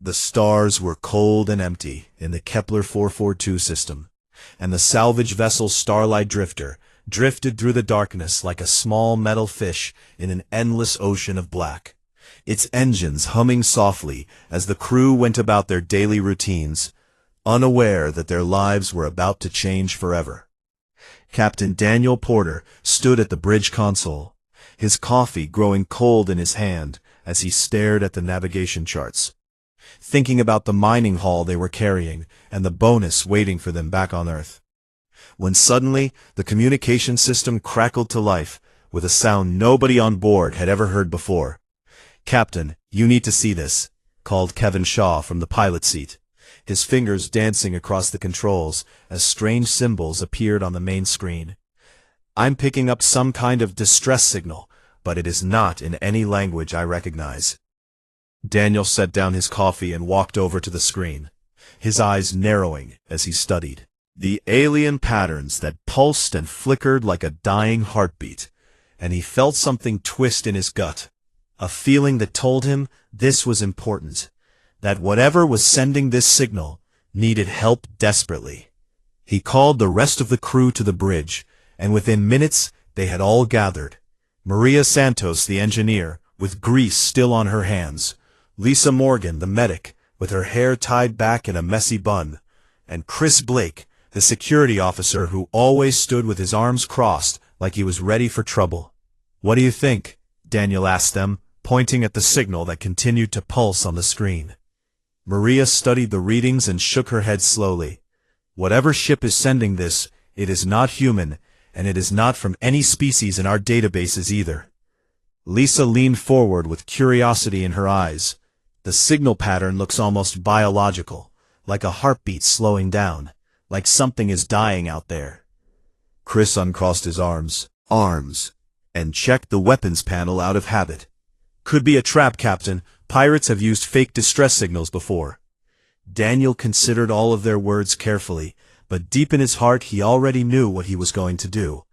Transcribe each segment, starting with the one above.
The stars were cold and empty in the Kepler 442 system, and the salvage vessel Starlight Drifter drifted through the darkness like a small metal fish in an endless ocean of black, its engines humming softly as the crew went about their daily routines, unaware that their lives were about to change forever. Captain Daniel Porter stood at the bridge console, his coffee growing cold in his hand as he stared at the navigation charts, thinking about the mining haul they were carrying and the bonus waiting for them back on Earth. When suddenly the communication system crackled to life with a sound nobody on board had ever heard before. "Captain, you need to see this," called Kevin Shaw from the pilot seat, his fingers dancing across the controls as strange symbols appeared on the main screen. "I'm picking up some kind of distress signal, but it is not in any language I recognize." Daniel set down his coffee and walked over to the screen, his eyes narrowing as he studied the alien patterns that pulsed and flickered like a dying heartbeat, and he felt something twist in his gut, a feeling that told him this was important, that whatever was sending this signal needed help desperately. He called the rest of the crew to the bridge, and within minutes they had all gathered. Maria Santos, the engineer, with grease still on her hands, Lisa Morgan, the medic, with her hair tied back in a messy bun, and Chris Blake, the security officer who always stood with his arms crossed like he was ready for trouble. "What do you think?" Daniel asked them, pointing at the signal that continued to pulse on the screen. Maria studied the readings and shook her head slowly. "Whatever ship is sending this, it is not human, and it is not from any species in our databases either." Lisa leaned forward with curiosity in her eyes. "The signal pattern looks almost biological, like a heartbeat slowing down, like something is dying out there." Chris uncrossed his arms, and checked the weapons panel out of habit. "Could be a trap, Captain. Pirates have used fake distress signals before." Daniel considered all of their words carefully, but deep in his heart he already knew what he was going to do,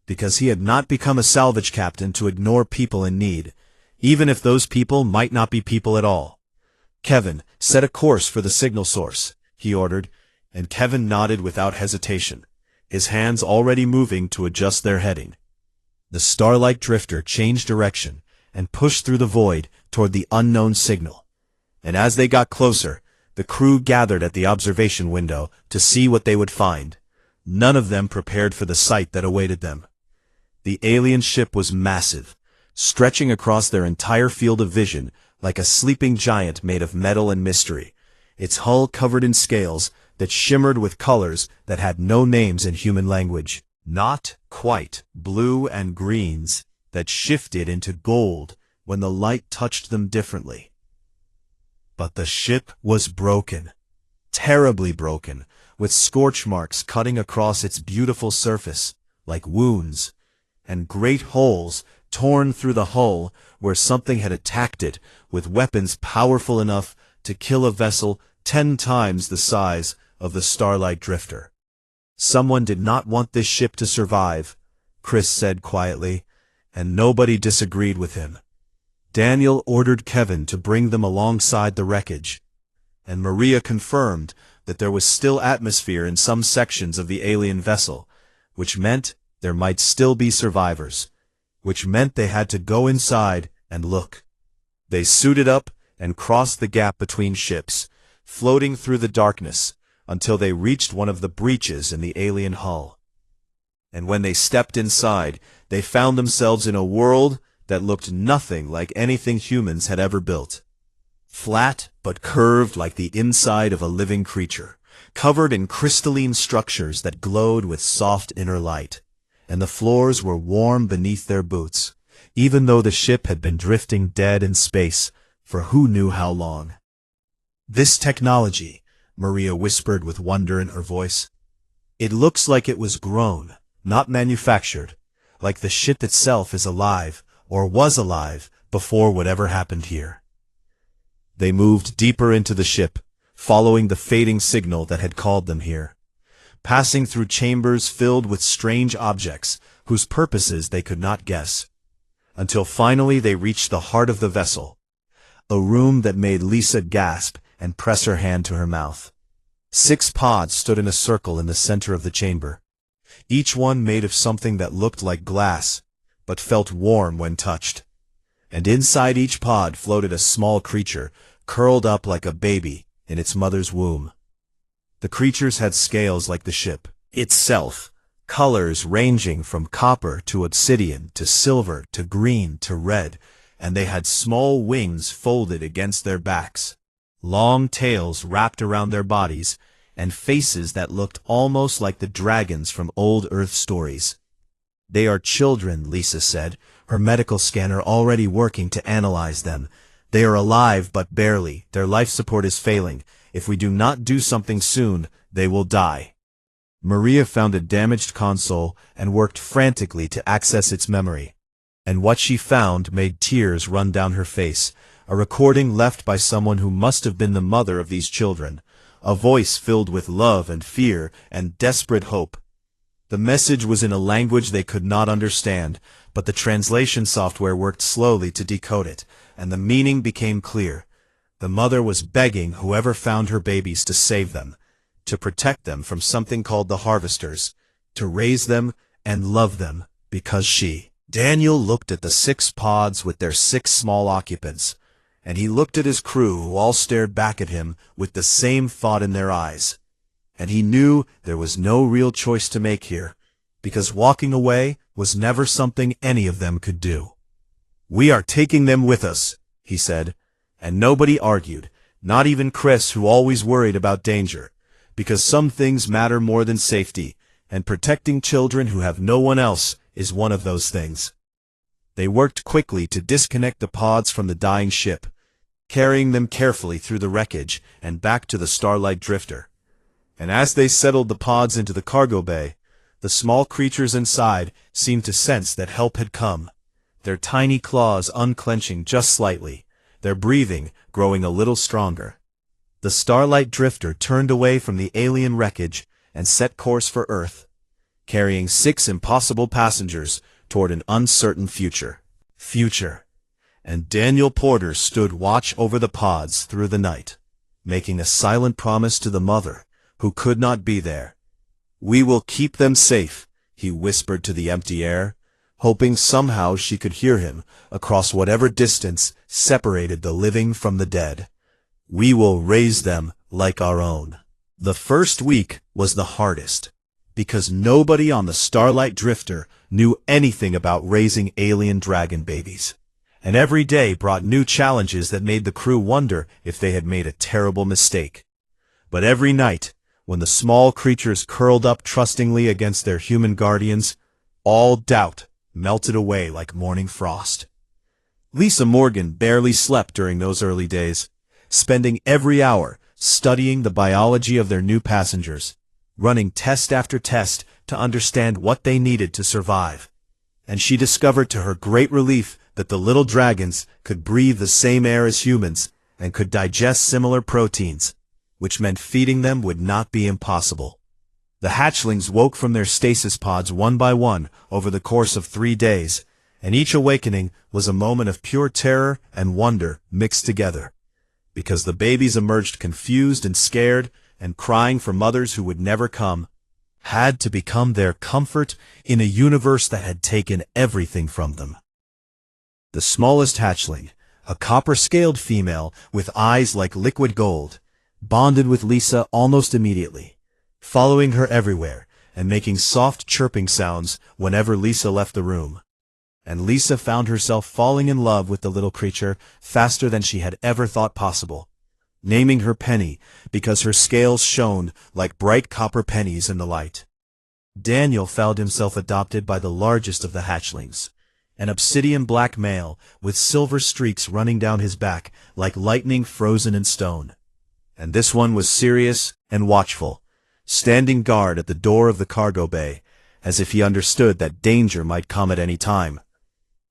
because he had not become a salvage captain to ignore people in need, even if those people might not be people at all. "Kevin, set a course for the signal source," he ordered, and Kevin nodded without hesitation, his hands already moving to adjust their heading. The Starlight Drifter changed direction and pushed through the void toward the unknown signal, and as they got closer, the crew gathered at the observation window to see what they would find, none of them prepared for the sight that awaited them. The alien ship was massive, stretching across their entire field of vision like a sleeping giant made of metal and mystery, its hull covered in scales that shimmered with colors that had no names in human language, not quite blue and greens that shifted into gold when the light touched them differently. But the ship was broken, terribly broken, with scorch marks cutting across its beautiful surface, like wounds, and great holes torn through the hull where something had attacked it with weapons powerful enough to kill a vessel 10 times the size of the Starlight Drifter. "Someone did not want this ship to survive," Chris said quietly, and nobody disagreed with him. Daniel ordered Kevin to bring them alongside the wreckage, and Maria confirmed that there was still atmosphere in some sections of the alien vessel, which meant there might still be survivors, which meant they had to go inside and look. They suited up and crossed the gap between ships, floating through the darkness until they reached one of the breaches in the alien hull. And when they stepped inside, they found themselves in a world that looked nothing like anything humans had ever built. Flat but curved like the inside of a living creature, covered in crystalline structures that glowed with soft inner light, and the floors were warm beneath their boots, even though the ship had been drifting dead in space for who knew how long. "This technology," Maria whispered with wonder in her voice, "it looks like it was grown, not manufactured, like the ship itself is alive, or was alive, before whatever happened here." They moved deeper into the ship, following the fading signal that had called them here, passing through chambers filled with strange objects whose purposes they could not guess, until finally they reached the heart of the vessel, a room that made Lisa gasp and press her hand to her mouth. 6 pods stood in a circle in the center of the chamber, each one made of something that looked like glass, but felt warm when touched. And inside each pod floated a small creature, curled up like a baby in its mother's womb. The creatures had scales like the ship itself, colors ranging from copper to obsidian to silver to green to red, and they had small wings folded against their backs, long tails wrapped around their bodies, and faces that looked almost like the dragons from old Earth stories. "They are children," Lisa said, her medical scanner already working to analyze them. "They are alive, but barely. Their life support is failing. If we do not do something soon, they will die." Maria found a damaged console and worked frantically to access its memory. And what she found made tears run down her face, a recording left by someone who must have been the mother of these children, a voice filled with love and fear and desperate hope. The message was in a language they could not understand, but the translation software worked slowly to decode it, and the meaning became clear. The mother was begging whoever found her babies to save them, to protect them from something called the Harvesters, to raise them and love them, because she... Daniel looked at the 6 pods with their 6 small occupants, and he looked at his crew who all stared back at him with the same thought in their eyes. And he knew there was no real choice to make here, because walking away was never something any of them could do. "We are taking them with us," he said, and nobody argued, not even Chris, who always worried about danger, because some things matter more than safety, and protecting children who have no one else is one of those things. They worked quickly to disconnect the pods from the dying ship, carrying them carefully through the wreckage and back to the Starlight Drifter. And as they settled the pods into the cargo bay, the small creatures inside seemed to sense that help had come, their tiny claws unclenching just slightly, their breathing growing a little stronger. The Starlight Drifter turned away from the alien wreckage and set course for Earth, carrying 6 impossible passengers toward an uncertain future. And Daniel Porter stood watch over the pods through the night, making a silent promise to the mother, who could not be there. "We will keep them safe," he whispered to the empty air, hoping somehow she could hear him across whatever distance separated the living from the dead. "We will raise them like our own." The first week was the hardest, because nobody on the Starlight Drifter knew anything about raising alien dragon babies. And every day brought new challenges that made the crew wonder if they had made a terrible mistake. But every night, when the small creatures curled up trustingly against their human guardians, all doubt melted away like morning frost. Lisa Morgan barely slept during those early days, spending every hour studying the biology of their new passengers, running test after test to understand what they needed to survive. And she discovered to her great relief that the little dragons could breathe the same air as humans and could digest similar proteins, which meant feeding them would not be impossible. The hatchlings woke from their stasis pods one by one over the course of 3 days, and each awakening was a moment of pure terror and wonder mixed together, because the babies emerged confused and scared and crying for mothers who would never come, had to become their comfort in a universe that had taken everything from them. The smallest hatchling, a copper-scaled female with eyes like liquid gold, bonded with Lisa almost immediately, following her everywhere and making soft chirping sounds whenever Lisa left the room. And Lisa found herself falling in love with the little creature faster than she had ever thought possible, naming her Penny because her scales shone like bright copper pennies in the light. Daniel found himself adopted by the largest of the hatchlings, an obsidian black male with silver streaks running down his back like lightning frozen in stone. And this one was serious and watchful, standing guard at the door of the cargo bay, as if he understood that danger might come at any time.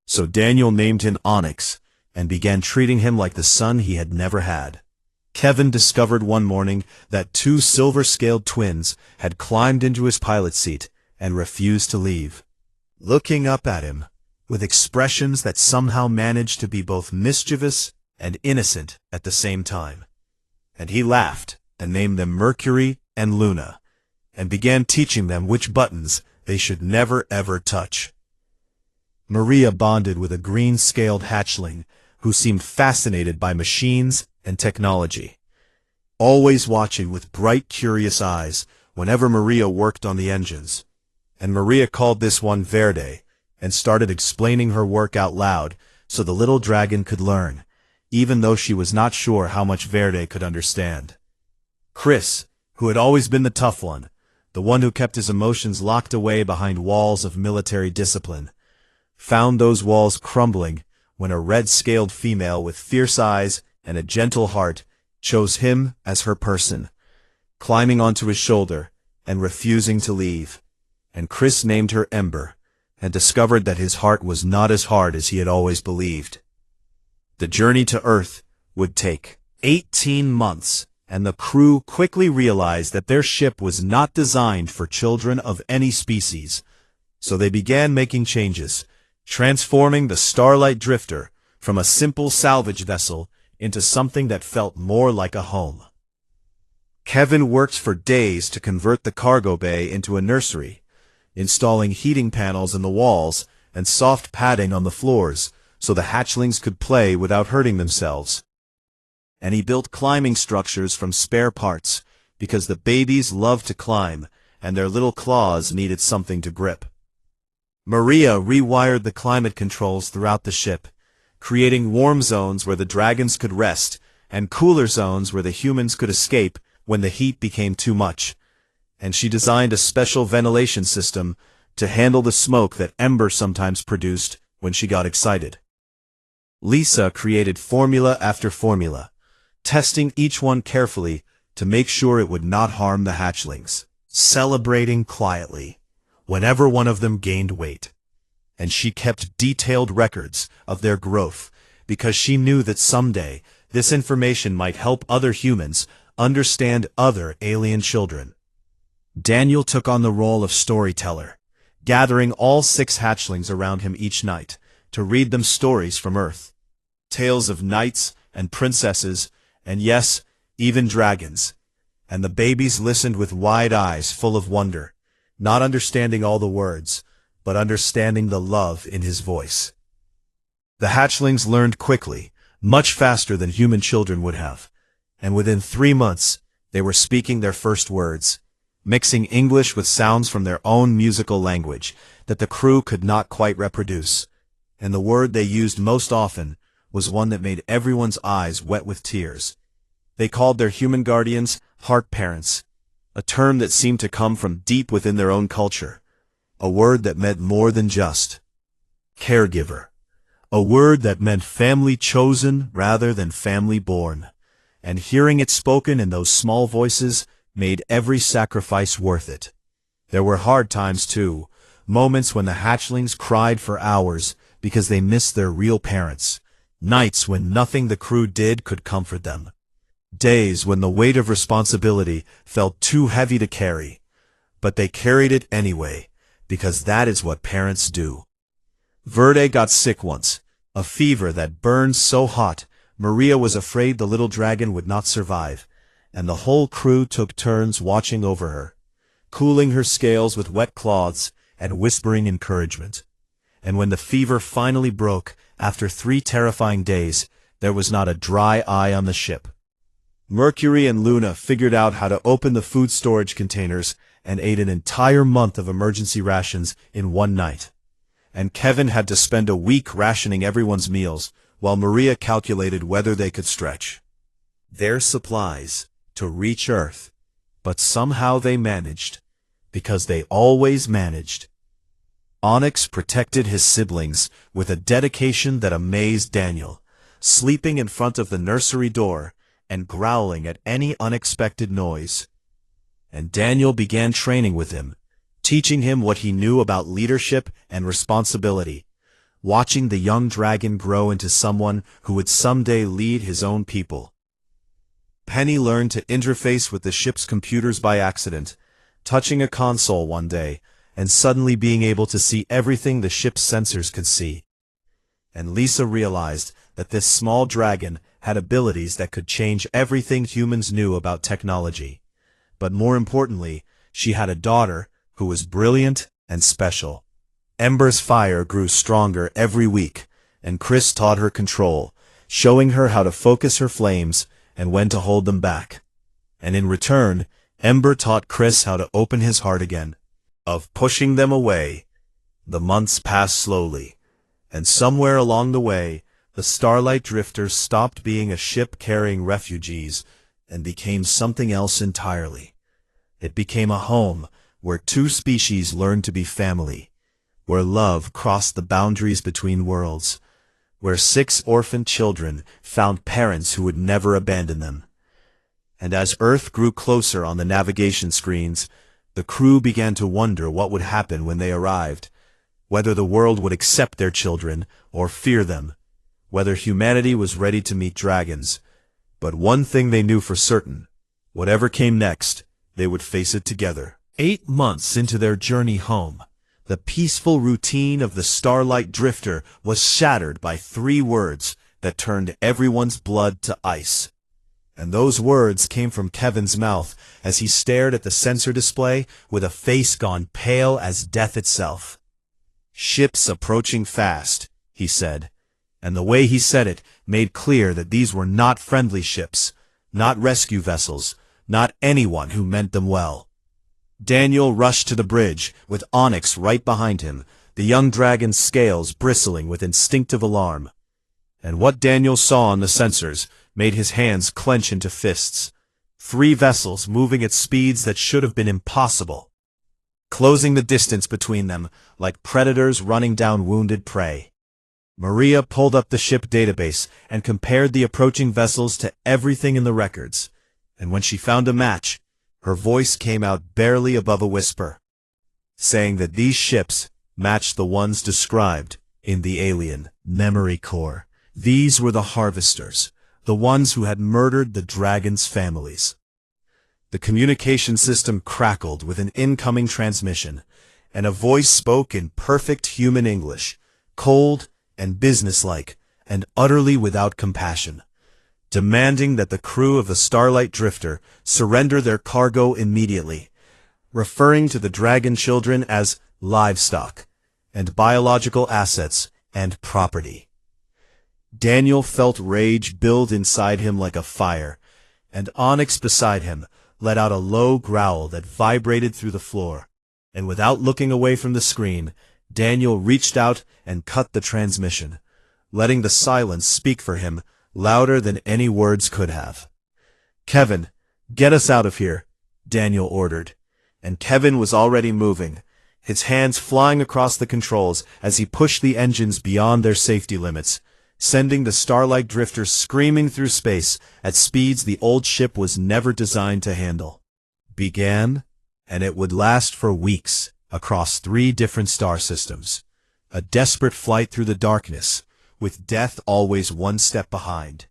So Daniel named him Onyx, and began treating him like the son he had never had. Kevin discovered one morning that 2 silver-scaled twins had climbed into his pilot seat and refused to leave, looking up at him with expressions that somehow managed to be both mischievous and innocent at the same time. and he laughed and named them Mercury and Luna, and began teaching them which buttons they should never ever touch. Maria bonded with a green-scaled hatchling who seemed fascinated by machines and technology, always watching with bright, curious eyes whenever Maria worked on the engines. And Maria called this one Verde and started explaining her work out loud so the little dragon could learn, even though she was not sure how much Verde could understand. Chris, who had always been the tough one, the one who kept his emotions locked away behind walls of military discipline, found those walls crumbling when a red-scaled female with fierce eyes and a gentle heart chose him as her person, climbing onto his shoulder and refusing to leave. And Chris named her Ember, and discovered that his heart was not as hard as he had always believed. The journey to Earth would take 18 months, and the crew quickly realized that their ship was not designed for children of any species. So they began making changes, transforming the Starlight Drifter from a simple salvage vessel into something that felt more like a home. Kevin worked for days to convert the cargo bay into a nursery, installing heating panels in the walls and soft padding on the floors so the hatchlings could play without hurting themselves. And he built climbing structures from spare parts because the babies loved to climb and their little claws needed something to grip. Maria rewired the climate controls throughout the ship, creating warm zones where the dragons could rest and cooler zones where the humans could escape when the heat became too much. And she designed a special ventilation system to handle the smoke that Ember sometimes produced when she got excited. Lisa created formula after formula, testing each one carefully to make sure it would not harm the hatchlings, celebrating quietly whenever one of them gained weight. And she kept detailed records of their growth because she knew that someday this information might help other humans understand other alien children. Daniel took on the role of storyteller, gathering all 6 hatchlings around him each night to read them stories from Earth. Tales of knights and princesses, and yes, even dragons. And the babies listened with wide eyes full of wonder, not understanding all the words, but understanding the love in his voice. The hatchlings learned quickly, much faster than human children would have, and within 3 months they were speaking their first words, mixing English with sounds from their own musical language that the crew could not quite reproduce. And the word they used most often was one that made everyone's eyes wet with tears. They called their human guardians heart parents, a term that seemed to come from deep within their own culture, a word that meant more than just caregiver, a word that meant family chosen rather than family born. And hearing it spoken in those small voices made every sacrifice worth it. There were hard times too, moments when the hatchlings cried for hours because they missed their real parents, nights when nothing the crew did could comfort them, days when the weight of responsibility felt too heavy to carry, but they carried it anyway, because that is what parents do. Verde got sick once, a fever that burned so hot Maria was afraid the little dragon would not survive, and the whole crew took turns watching over her, cooling her scales with wet cloths and whispering encouragement. And when the fever finally broke, after 3 terrifying days, there was not a dry eye on the ship. Mercury and Luna figured out how to open the food storage containers and ate an entire month of emergency rations in one night. And Kevin had to spend a week rationing everyone's meals, while Maria calculated whether they could stretch their supplies to reach Earth. But somehow they managed, because they always managed. Onyx protected his siblings with a dedication that amazed Daniel, sleeping in front of the nursery door and growling at any unexpected noise. And Daniel began training with him, teaching him what he knew about leadership and responsibility, watching the young dragon grow into someone who would someday lead his own people. Penny learned to interface with the ship's computers by accident, touching a console one day and suddenly being able to see everything the ship's sensors could see. And Lisa realized that this small dragon had abilities that could change everything humans knew about technology. But more importantly, she had a daughter who was brilliant and special. Ember's fire grew stronger every week, and Chris taught her control, showing her how to focus her flames and when to hold them back. And in return, Ember taught Chris how to open his heart again. Of pushing them away, the months passed slowly, and somewhere along the way, the Starlight Drifter stopped being a ship carrying refugees and became something else entirely. It became a home where two species learned to be family, where love crossed the boundaries between worlds, where 6 orphaned children found parents who would never abandon them. And as Earth grew closer on the navigation screens, the crew began to wonder what would happen when they arrived, whether the world would accept their children or fear them, whether humanity was ready to meet dragons. But one thing they knew for certain: whatever came next, they would face it together. 8 months into their journey home, the peaceful routine of the Starlight Drifter was shattered by 3 words that turned everyone's blood to ice. And those words came from Kevin's mouth as he stared at the sensor display with a face gone pale as death itself. "Ships approaching fast," he said, and the way he said it made clear that these were not friendly ships, not rescue vessels, not anyone who meant them well. Daniel rushed to the bridge, with Onyx right behind him, the young dragon's scales bristling with instinctive alarm. And what Daniel saw on the sensors made his hands clench into fists. 3 vessels moving at speeds that should have been impossible, closing the distance between them like predators running down wounded prey. Maria pulled up the ship database and compared the approaching vessels to everything in the records, and when she found a match, her voice came out barely above a whisper, saying that these ships matched the ones described in the alien memory core. These were the Harvesters, the ones who had murdered the dragons' families. The communication system crackled with an incoming transmission, and a voice spoke in perfect human English, cold and businesslike, and utterly without compassion, demanding that the crew of the Starlight Drifter surrender their cargo immediately, referring to the dragon children as livestock, and biological assets and property. Daniel felt rage build inside him like a fire, and Onyx beside him let out a low growl that vibrated through the floor, and without looking away from the screen, Daniel reached out and cut the transmission, letting the silence speak for him louder than any words could have. "Kevin, get us out of here," Daniel ordered, and Kevin was already moving, his hands flying across the controls as he pushed the engines beyond their safety limits, sending the Starlight Drifter screaming through space at speeds the old ship was never designed to handle. Began, and it would last for weeks, across 3 different star systems. A desperate flight through the darkness, with death always one step behind.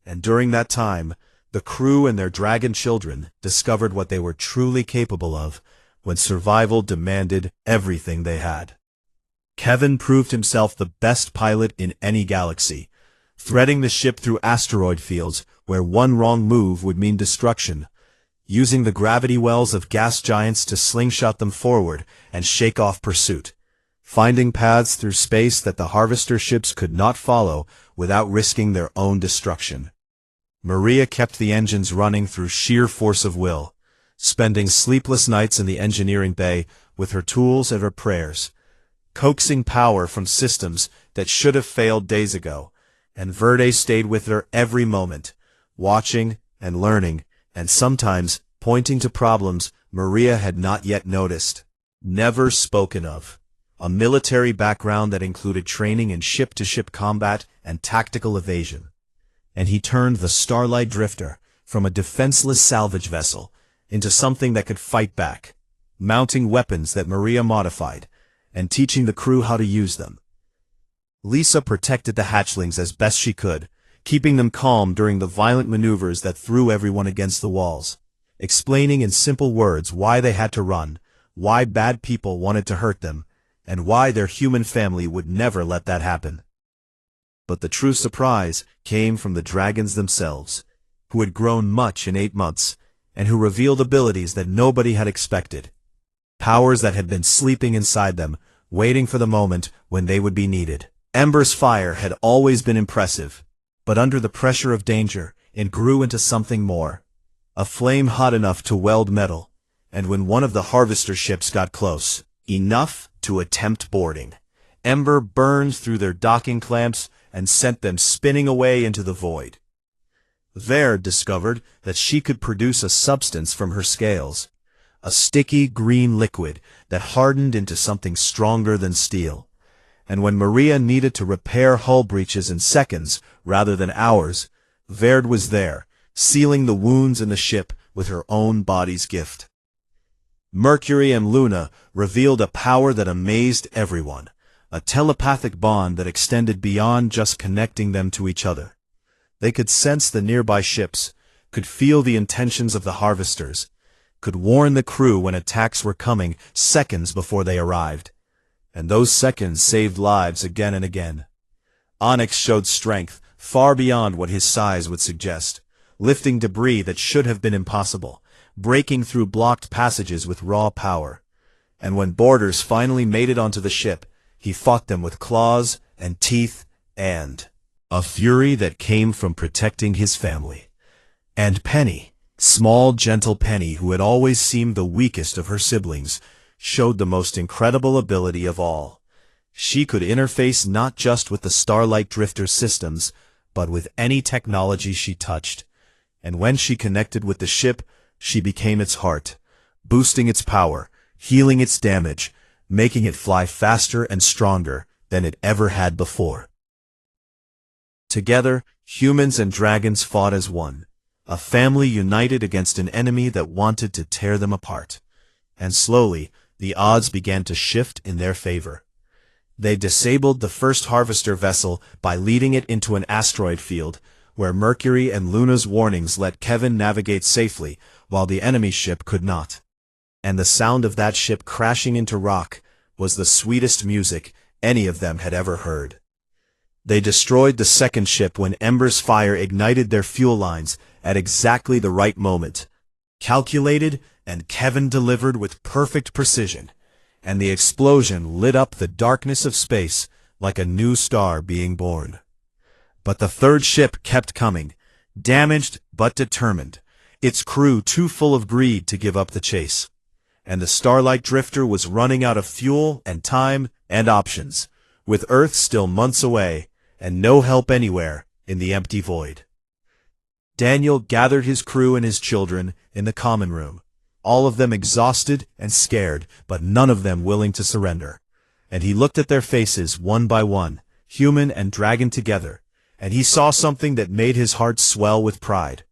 And during that time, the crew and their dragon children discovered what they were truly capable of when survival demanded everything they had. Kevin proved himself the best pilot in any galaxy, threading the ship through asteroid fields where one wrong move would mean destruction, using the gravity wells of gas giants to slingshot them forward and shake off pursuit, finding paths through space that the Harvester ships could not follow without risking their own destruction. Maria kept the engines running through sheer force of will, spending sleepless nights in the engineering bay with her tools and her prayers, coaxing power from systems that should have failed days ago, and Verde stayed with her every moment, watching and learning, and sometimes pointing to problems Maria had not yet noticed, never spoken of. A military background that included training in ship-to-ship combat and tactical evasion. And he turned the Starlight Drifter from a defenseless salvage vessel into something that could fight back, mounting weapons that Maria modified, and teaching the crew how to use them. Lisa protected the hatchlings as best she could, keeping them calm during the violent maneuvers that threw everyone against the walls, explaining in simple words why they had to run, why bad people wanted to hurt them, and why their human family would never let that happen. But the true surprise came from the dragons themselves, who had grown much in 8 months, and who revealed abilities that nobody had expected. Powers that had been sleeping inside them, waiting for the moment when they would be needed. Ember's fire had always been impressive, but under the pressure of danger, it grew into something more. A flame hot enough to weld metal, and when one of the harvester ships got close, enough to attempt boarding, Ember burned through their docking clamps and sent them spinning away into the void. Verd discovered that she could produce a substance from her scales, a sticky green liquid that hardened into something stronger than steel. And when Maria needed to repair hull breaches in seconds rather than hours, Verd was there, sealing the wounds in the ship with her own body's gift. Mercury and Luna revealed a power that amazed everyone, a telepathic bond that extended beyond just connecting them to each other. They could sense the nearby ships, could feel the intentions of the harvesters, could warn the crew when attacks were coming seconds before they arrived. And those seconds saved lives again and again. Onyx showed strength far beyond what his size would suggest, lifting debris that should have been impossible, breaking through blocked passages with raw power. And when boarders finally made it onto the ship, he fought them with claws and teeth and a fury that came from protecting his family. And Penny, small, gentle Penny, who had always seemed the weakest of her siblings, showed the most incredible ability of all. She could interface not just with the Starlight Drifter systems, but with any technology she touched. And when she connected with the ship, she became its heart, boosting its power, healing its damage, making it fly faster and stronger than it ever had before. Together, humans and dragons fought as one, a family united against an enemy that wanted to tear them apart. And slowly, the odds began to shift in their favor. They disabled the first harvester vessel by leading it into an asteroid field, where Mercury and Luna's warnings let Kevin navigate safely, while the enemy ship could not. And the sound of that ship crashing into rock was the sweetest music any of them had ever heard. They destroyed the second ship when Ember's fire ignited their fuel lines at exactly the right moment. Calculated, and Kevin delivered with perfect precision, and the explosion lit up the darkness of space like a new star being born. But the third ship kept coming, damaged but determined, its crew too full of greed to give up the chase. And the Starlight Drifter was running out of fuel and time and options, with Earth still months away, and no help anywhere in the empty void. Daniel gathered his crew and his children in the common room, all of them exhausted and scared, but none of them willing to surrender. And he looked at their faces one by one, human and dragon together, and he saw something that made his heart swell with pride.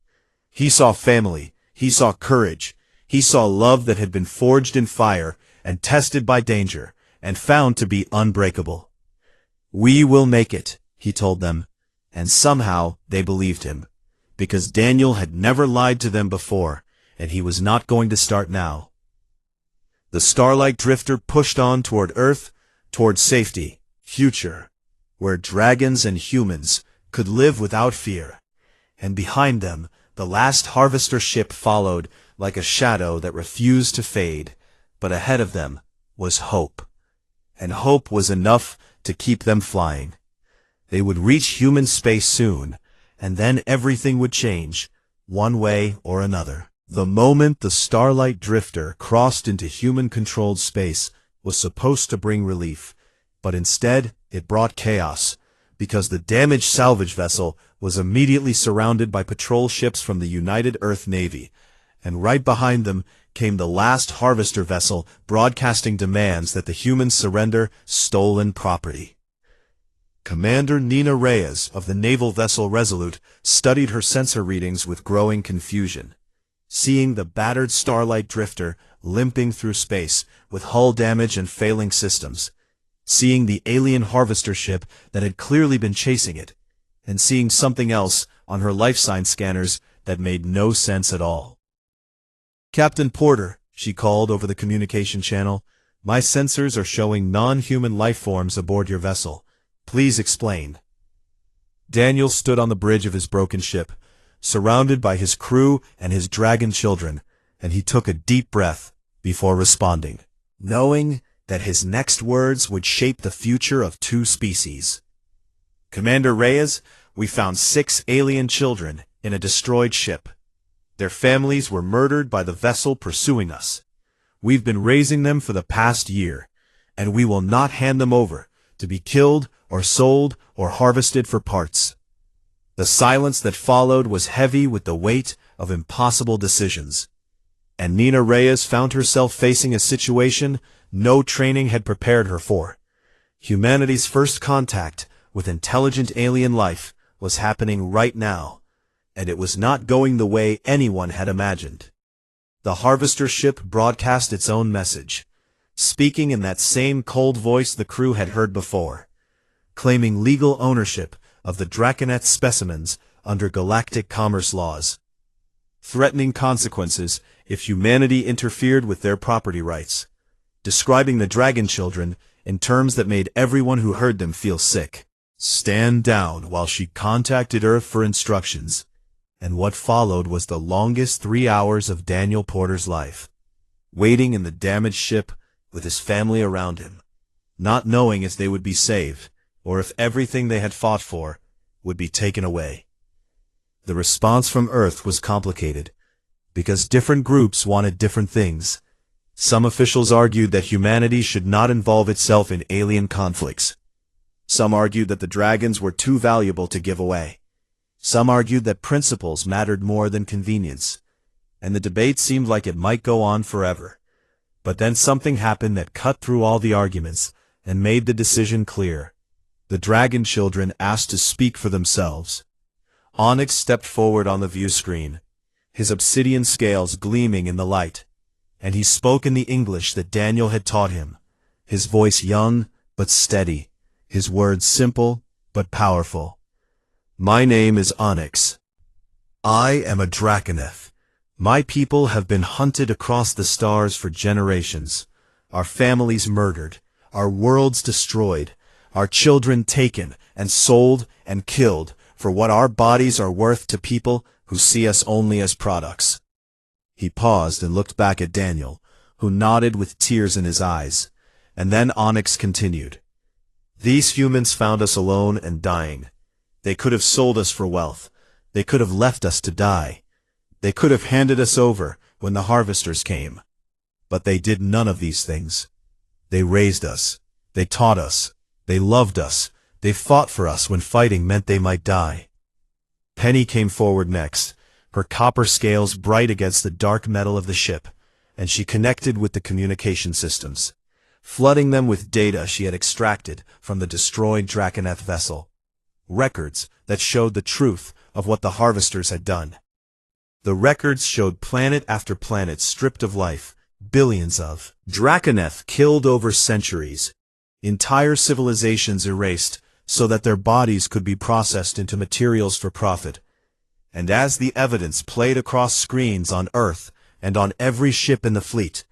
He saw family, he saw courage, he saw love that had been forged in fire and tested by danger, and found to be unbreakable. "We will make it," he told them, and somehow they believed him, because Daniel had never lied to them before, and he was not going to start now. The Starlight Drifter pushed on toward Earth, toward safety, future, where dragons and humans could live without fear. And behind them, the last harvester ship followed like a shadow that refused to fade, but ahead of them was hope. And hope was enough to keep them flying. They would reach human space soon, and then everything would change, one way or another. The moment the Starlight Drifter crossed into human-controlled space was supposed to bring relief, but instead it brought chaos, because the damaged salvage vessel was immediately surrounded by patrol ships from the United Earth Navy, and right behind them came the last harvester vessel broadcasting demands that the humans surrender stolen property. Commander Nina Reyes of the naval vessel Resolute studied her sensor readings with growing confusion. Seeing the battered Starlight Drifter limping through space with hull damage and failing systems, seeing the alien harvester ship that had clearly been chasing it, and seeing something else on her life sign scanners that made no sense at all. "Captain Porter," she called over the communication channel, "my sensors are showing non-human life forms aboard your vessel. Please explain." Daniel stood on the bridge of his broken ship, surrounded by his crew and his dragon children, and he took a deep breath before responding, knowing that his next words would shape the future of two species. "Commander Reyes, we found 6 alien children in a destroyed ship. Their families were murdered by the vessel pursuing us. We've been raising them for the past year, and we will not hand them over to be killed or sold or harvested for parts." The silence that followed was heavy with the weight of impossible decisions, and Nina Reyes found herself facing a situation no training had prepared her for. Humanity's first contact with intelligent alien life was happening right now, and it was not going the way anyone had imagined. The harvester ship broadcast its own message, speaking in that same cold voice the crew had heard before, claiming legal ownership of the Draconeth specimens under galactic commerce laws, threatening consequences if humanity interfered with their property rights, describing the dragon children in terms that made everyone who heard them feel sick. Stand down while she contacted Earth for instructions, and what followed was the longest 3 hours of Daniel Porter's life, waiting in the damaged ship with his family around him, not knowing if they would be saved, or if everything they had fought for would be taken away. The response from Earth was complicated, because different groups wanted different things. Some officials argued that humanity should not involve itself in alien conflicts. Some argued that the dragons were too valuable to give away. Some argued that principles mattered more than convenience, and the debate seemed like it might go on forever. But then something happened that cut through all the arguments and made the decision clear. The dragon children asked to speak for themselves. Onyx stepped forward on the view screen, his obsidian scales gleaming in the light, and he spoke in the English that Daniel had taught him, his voice young but steady, his words simple but powerful. "My name is Onyx. I am a Draconeth. My people have been hunted across the stars for generations, our families murdered, our worlds destroyed, our children taken and sold and killed for what our bodies are worth to people who see us only as products." He paused and looked back at Daniel, who nodded with tears in his eyes, and then Onyx continued. "These humans found us alone and dying. They could have sold us for wealth. They could have left us to die. They could have handed us over when the harvesters came. But they did none of these things. They raised us. They taught us. They loved us. They fought for us when fighting meant they might die." Penny came forward next, her copper scales bright against the dark metal of the ship, and she connected with the communication systems, flooding them with data she had extracted from the destroyed Draconeth vessel. Records that showed the truth of what the harvesters had done. The records showed planet after planet stripped of life, billions of Draconeth killed over centuries, entire civilizations erased so that their bodies could be processed into materials for profit. And as the evidence played across screens on Earth and on every ship in the fleet,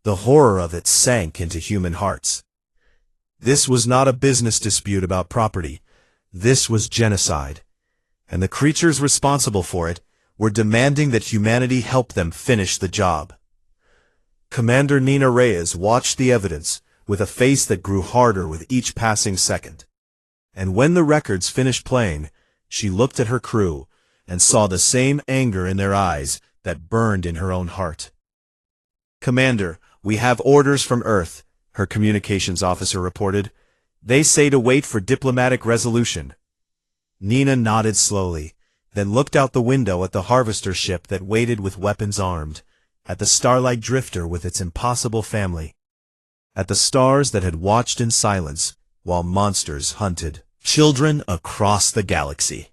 the horror of it sank into human hearts. This was not a business dispute about property. This was genocide. And the creatures responsible for it were demanding that humanity help them finish the job. Commander Nina Reyes watched the evidence with a face that grew harder with each passing second. And when the records finished playing, she looked at her crew and saw the same anger in their eyes that burned in her own heart. "Commander, we have orders from Earth," her communications officer reported. "They say to wait for diplomatic resolution." Nina nodded slowly, then looked out the window at the harvester ship that waited with weapons armed, at the starlight drifter with its impossible family, at the stars that had watched in silence while monsters hunted children across the galaxy.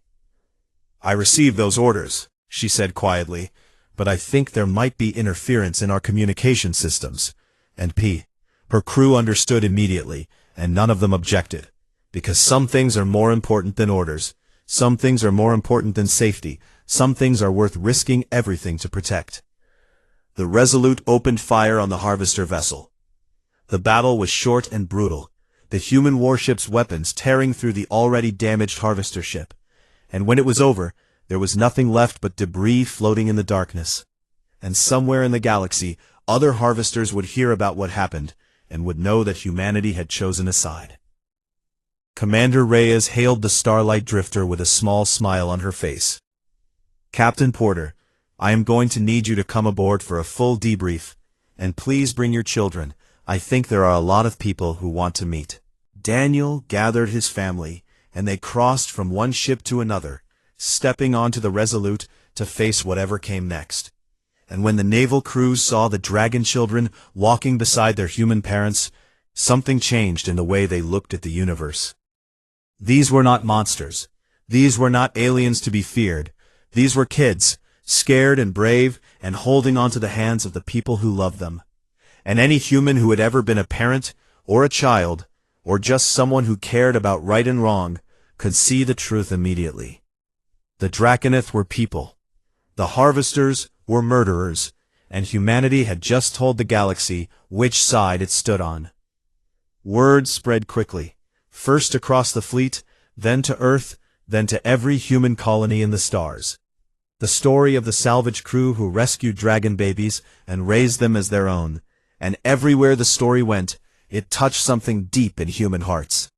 "I received those orders," she said quietly, "but I think there might be interference in our communication systems." And her crew understood immediately, and none of them objected, because some things are more important than orders, some things are more important than safety, some things are worth risking everything to protect. The Resolute opened fire on the harvester vessel. The battle was short and brutal, the human warship's weapons tearing through the already damaged harvester ship, And when it was over, there was nothing left but debris floating in the darkness. And somewhere in the galaxy, other harvesters would hear about what happened, and would know that humanity had chosen a side. Commander Reyes hailed the Starlight Drifter with a small smile on her face. "Captain Porter, I am going to need you to come aboard for a full debrief, and please bring your children. I think there are a lot of people who want to meet." Daniel gathered his family, and they crossed from one ship to another, stepping onto the Resolute to face whatever came next. And when the naval crews saw the dragon children walking beside their human parents, something changed in the way they looked at the universe. These were not monsters. These were not aliens to be feared. These were kids, scared and brave, and holding onto the hands of the people who loved them. And any human who had ever been a parent, or a child, or just someone who cared about right and wrong, could see the truth immediately. The Draconith were people. The Harvesters were murderers, and humanity had just told the galaxy which side it stood on. Word spread quickly, first across the fleet, then to Earth, then to every human colony in the stars. The story of the salvage crew who rescued dragon babies and raised them as their own, and everywhere the story went, it touched something deep in human hearts.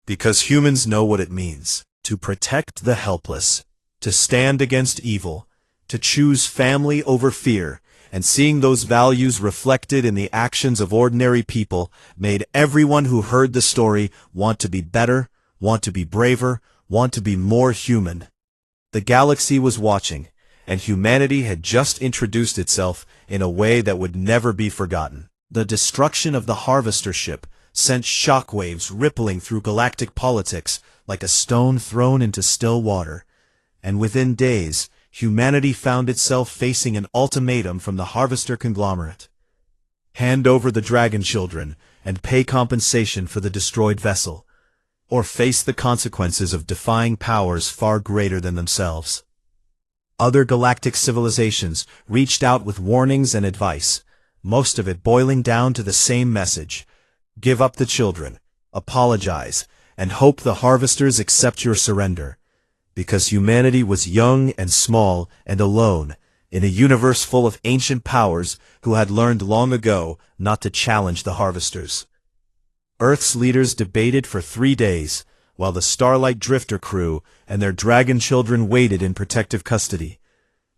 Because humans know what it means to protect the helpless, to stand against evil, to choose family over fear, and seeing those values reflected in the actions of ordinary people made everyone who heard the story want to be better, want to be braver, want to be more human. The galaxy was watching, and humanity had just introduced itself in a way that would never be forgotten. The destruction of the Harvester ship sent shockwaves rippling through galactic politics like a stone thrown into still water, and within days, humanity found itself facing an ultimatum from the Harvester conglomerate. Hand over the dragon children and pay compensation for the destroyed vessel, or face the consequences of defying powers far greater than themselves. Other galactic civilizations reached out with warnings and advice, most of it boiling down to the same message: give up the children, apologize, and hope the Harvesters accept your surrender. Because humanity was young and small and alone in a universe full of ancient powers who had learned long ago not to challenge the Harvesters. Earth's leaders debated for 3 days, while the Starlight Drifter crew and their dragon children waited in protective custody,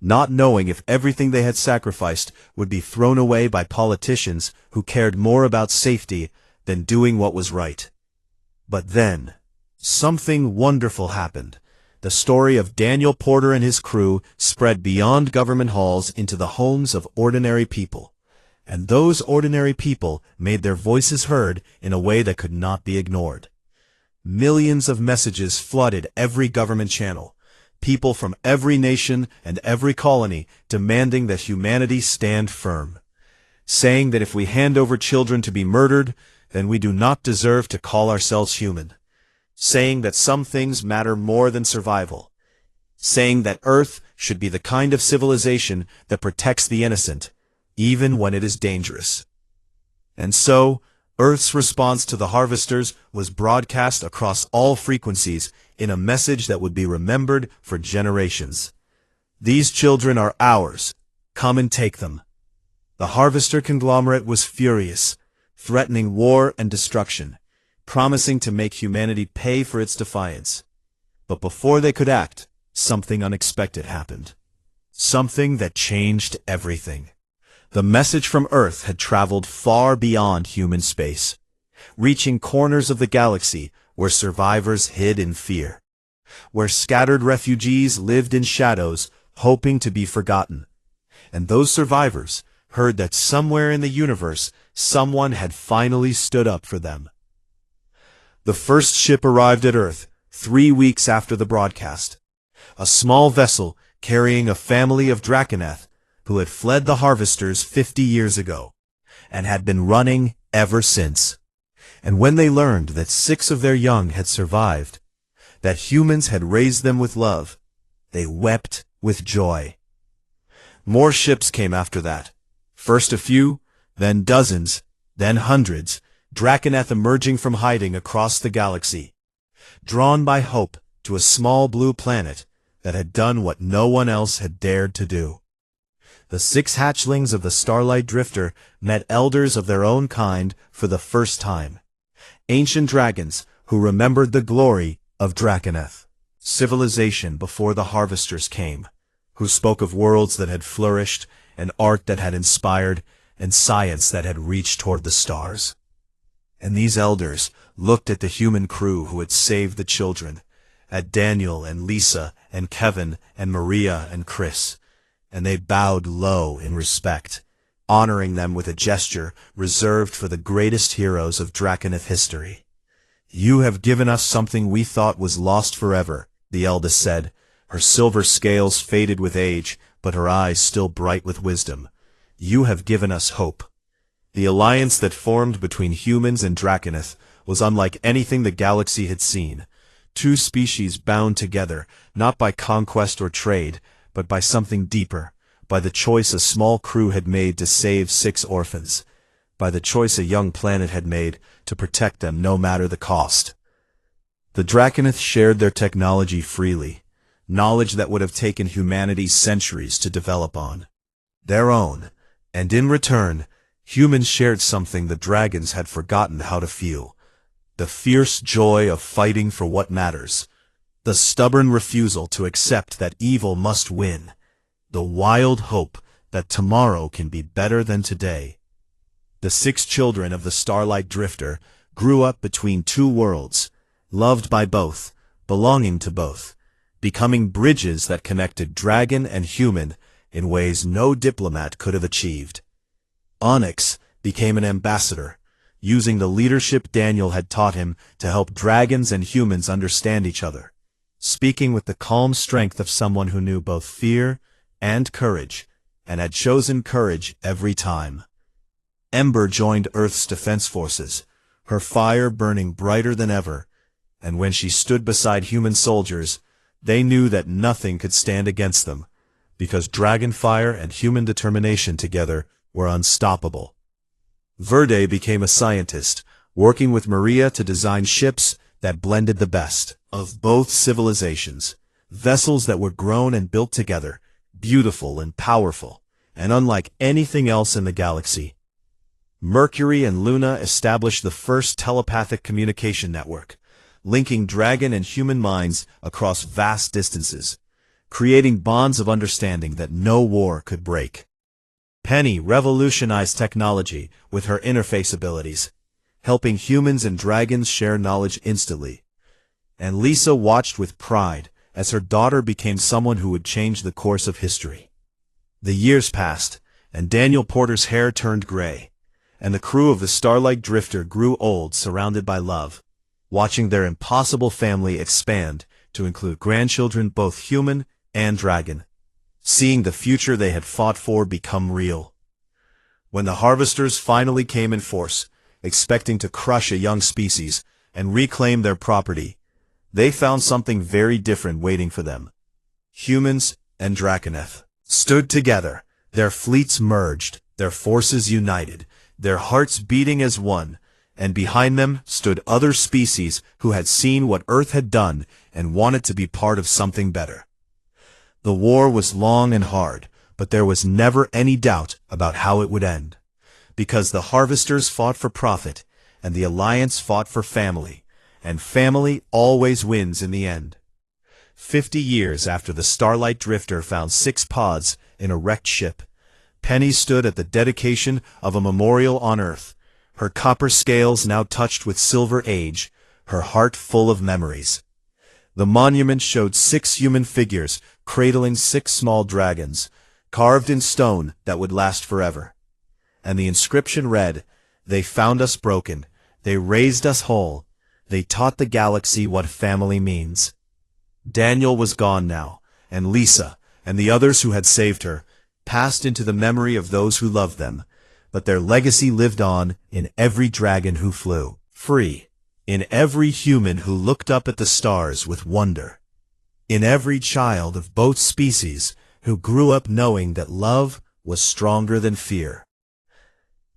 not knowing if everything they had sacrificed would be thrown away by politicians who cared more about safety than doing what was right. But then, something wonderful happened. The story of Daniel Porter and his crew spread beyond government halls into the homes of ordinary people. And those ordinary people made their voices heard in a way that could not be ignored. Millions of messages flooded every government channel, people from every nation and every colony demanding that humanity stand firm, saying that if we hand over children to be murdered, then we do not deserve to call ourselves human, saying that some things matter more than survival, saying that Earth should be the kind of civilization that protects the innocent, even when it is dangerous. And so, Earth's response to the Harvesters was broadcast across all frequencies in a message that would be remembered for generations. These children are ours. Come and take them. The Harvester conglomerate was furious, threatening war and destruction, promising to make humanity pay for its defiance. But before they could act, something unexpected happened. Something that changed everything. The message from Earth had traveled far beyond human space, reaching corners of the galaxy where survivors hid in fear, where scattered refugees lived in shadows, hoping to be forgotten. And those survivors heard that somewhere in the universe, someone had finally stood up for them. The first ship arrived at Earth 3 weeks after the broadcast, a small vessel carrying a family of Draconeth who had fled the Harvesters 50 years ago, and had been running ever since. And when they learned that 6 of their young had survived, that humans had raised them with love, they wept with joy. More ships came after that, first a few, then dozens, then hundreds, Draconeth emerging from hiding across the galaxy, drawn by hope to a small blue planet that had done what no one else had dared to do. The 6 hatchlings of the Starlight Drifter met elders of their own kind for the first time. Ancient dragons who remembered the glory of Draconeth, civilization before the harvesters came, who spoke of worlds that had flourished, and art that had inspired, and science that had reached toward the stars. And these elders looked at the human crew who had saved the children, at Daniel and Lisa and Kevin and Maria and Chris, and they bowed low in respect, honoring them with a gesture reserved for the greatest heroes of Draconeth history. "You have given us something we thought was lost forever," the eldest said, her silver scales faded with age, but her eyes still bright with wisdom. "You have given us hope." The alliance that formed between humans and Draconeth was unlike anything the galaxy had seen. 2 species bound together, not by conquest or trade, but by something deeper, by the choice a small crew had made to save 6 orphans, by the choice a young planet had made to protect them no matter the cost. The Draconeth shared their technology freely, knowledge that would have taken humanity centuries to develop on their own, and in return, humans shared something the dragons had forgotten how to feel: the fierce joy of fighting for what matters, the stubborn refusal to accept that evil must win, the wild hope that tomorrow can be better than today. The 6 children of the Starlight Drifter grew up between 2 worlds, loved by both, belonging to both, becoming bridges that connected dragon and human in ways no diplomat could have achieved. Onyx became an ambassador, using the leadership Daniel had taught him to help dragons and humans understand each other, speaking with the calm strength of someone who knew both fear and courage, and had chosen courage every time. Ember joined Earth's defense forces, her fire burning brighter than ever, and when she stood beside human soldiers, they knew that nothing could stand against them, because dragon fire and human determination together were unstoppable. Verde became a scientist, working with Maria to design ships that blended the best of both civilizations, vessels that were grown and built together, beautiful and powerful, and unlike anything else in the galaxy. Mercury and Luna established the first telepathic communication network, linking dragon and human minds across vast distances, creating bonds of understanding that no war could break. Penny revolutionized technology with her interface abilities, helping humans and dragons share knowledge instantly. And Lisa watched with pride as her daughter became someone who would change the course of history. The years passed, and Daniel Porter's hair turned gray, and the crew of the Starlight Drifter grew old, surrounded by love, watching their impossible family expand to include grandchildren both human and dragon, seeing the future they had fought for become real. When the harvesters finally came in force, expecting to crush a young species and reclaim their property, they found something very different waiting for them. Humans and Draconeth stood together, their fleets merged, their forces united, their hearts beating as one, and behind them stood other species who had seen what Earth had done and wanted to be part of something better. The war was long and hard, but there was never any doubt about how it would end, because the harvesters fought for profit, and the Alliance fought for family, and family always wins in the end. 50 years after the Starlight Drifter found 6 pods in a wrecked ship, Penny stood at the dedication of a memorial on Earth, her copper scales now touched with silver age, her heart full of memories. The monument showed 6 human figures cradling 6 small dragons, carved in stone that would last forever. And the inscription read, "They found us broken, they raised us whole, they taught the galaxy what family means." Daniel was gone now, and Lisa, and the others who had saved her, passed into the memory of those who loved them, but their legacy lived on in every dragon who flew free, in every human who looked up at the stars with wonder, in every child of both species who grew up knowing that love was stronger than fear.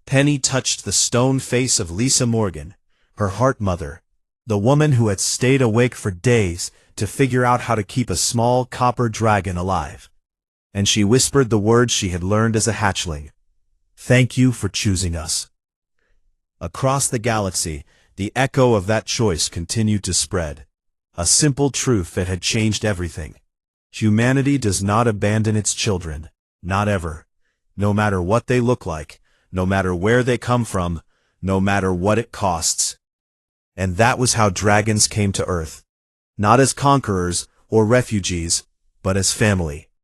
Penny touched the stone face of Lisa Morgan, her heart mother, the woman who had stayed awake for days to figure out how to keep a small copper dragon alive. And she whispered the words she had learned as a hatchling. "Thank you for choosing us." Across the galaxy, the echo of that choice continued to spread. A simple truth that had changed everything. Humanity does not abandon its children. Not ever. No matter what they look like, no matter where they come from, no matter what it costs. And that was how dragons came to Earth. Not as conquerors or refugees, but as family.